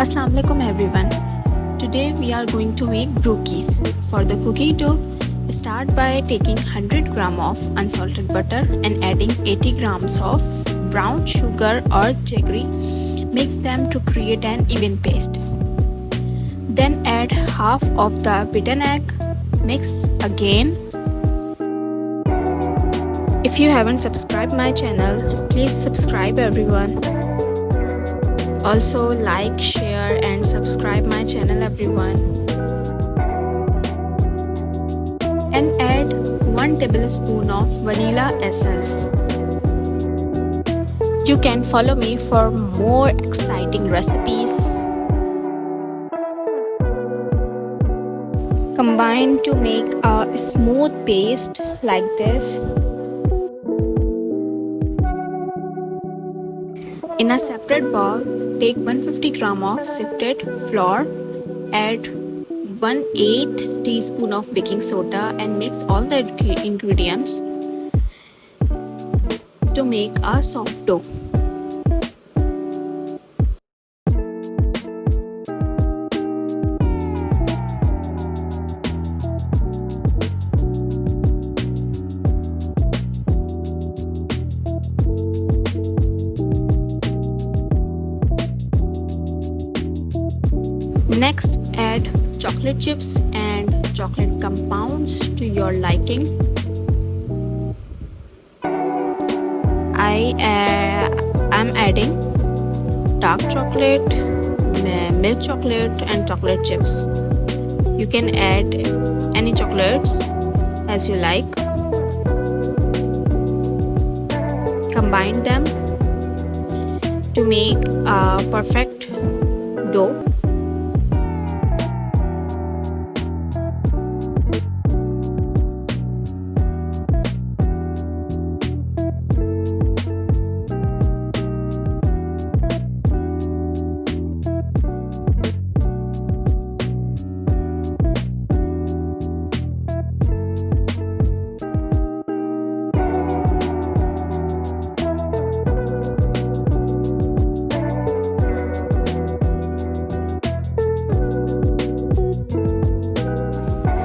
Assalamu alaikum everyone. Today we are going to make brookies. For the cookie dough, start by taking 100 gram of unsalted butter and adding 80 grams of brown sugar or jaggery. Mix them to create an even paste. Then add half of the beaten egg. Mix again. If you haven't subscribed my channel, please subscribe everyone. Also like, share and subscribe my channel everyone. And add 1 tablespoon of vanilla essence. You can follow me for more exciting recipes. Combine to make a smooth paste like this. In a separate bowl, take 150 gram of sifted flour, add 1/8 teaspoon of baking soda and mix all the ingredients to make a soft dough. Next, add chocolate chips and chocolate compounds to your liking. I'm adding dark chocolate, milk chocolate and chocolate chips. You can add any chocolates as you like. Combine them to make a perfect dough.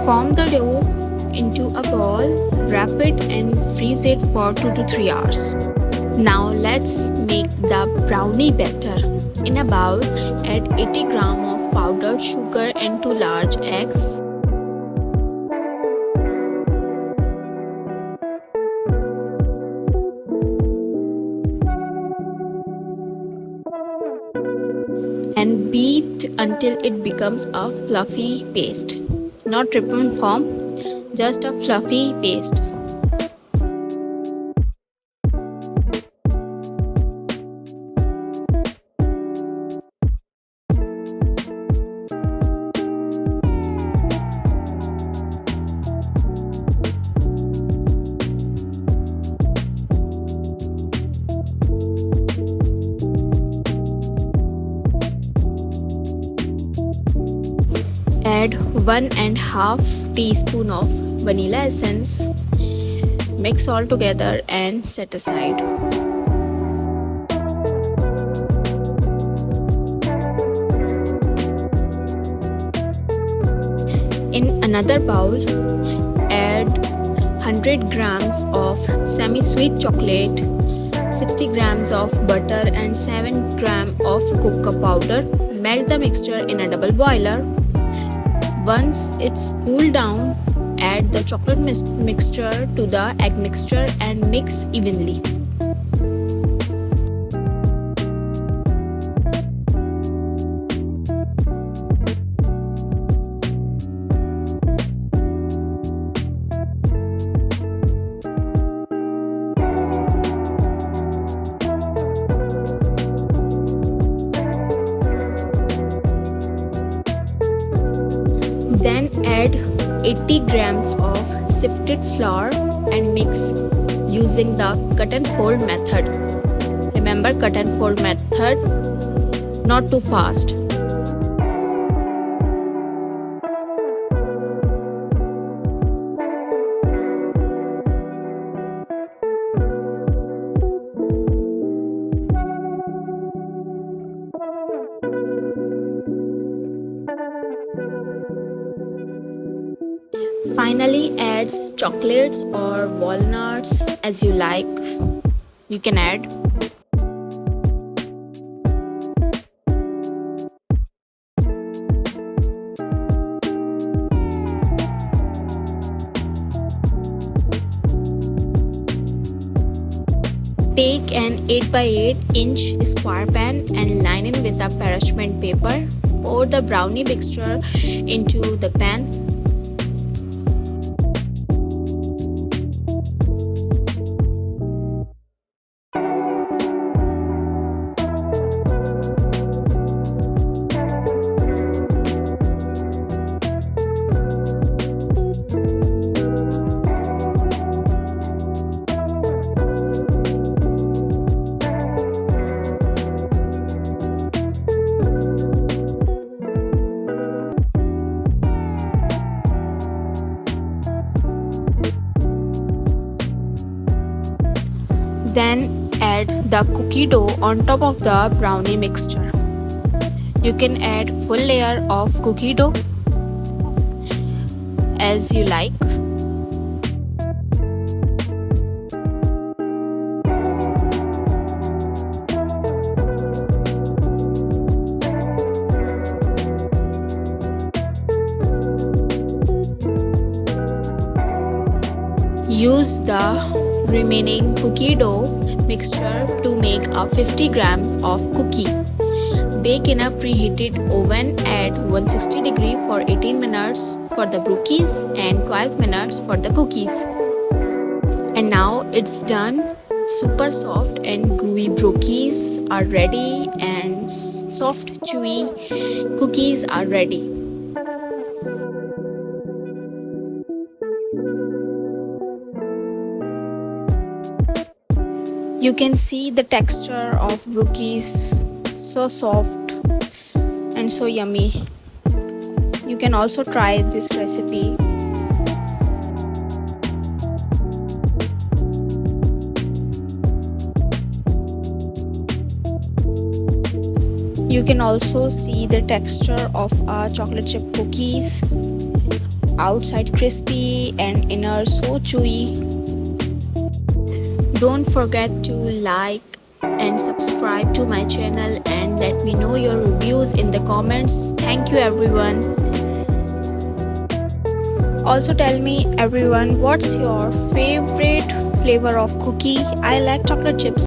Form the dough into a ball, wrap it and freeze it for 2 to 3 hours. Now let's make the brownie batter. In a bowl, add 80 gram of powdered sugar and 2 large eggs. And beat until it becomes a fluffy paste. Not ribbon form, just a fluffy paste. Add 1.5 teaspoon of vanilla essence. Mix all together and set aside. In another bowl, add 100 grams of semi-sweet chocolate, 60 grams of butter and 7 grams of cocoa powder. Melt the mixture in a double boiler. Once it's cooled down, add the chocolate mixture to the egg mixture and mix evenly. Then add 80 grams of sifted flour and mix using the cut and fold method. Remember, cut and fold method, not too fast. add chocolates or walnuts as you like. You can add. Take an 8 by 8 inch square pan and line it with a parchment paper. Pour the brownie mixture into the pan. Then add the cookie dough on top of the brownie mixture. You can add full layer of cookie dough as you like. Use the remaining cookie dough mixture to make a 50 grams of cookie. Bake in a preheated oven at 160 degrees for 18 minutes for the brookies and 12 minutes for the cookies. And now it's done. Super soft and gooey brookies are ready and soft chewy cookies are ready. You can see the texture of brookies, so soft and so yummy. You can also try this recipe. You can also see the texture of our chocolate chip cookies. Outside crispy and inner so chewy. Don't forget to like and subscribe to my channel and let me know your reviews in the comments. Thank you everyone. Also tell me everyone, what's your favorite flavor of cookie? I like chocolate chips.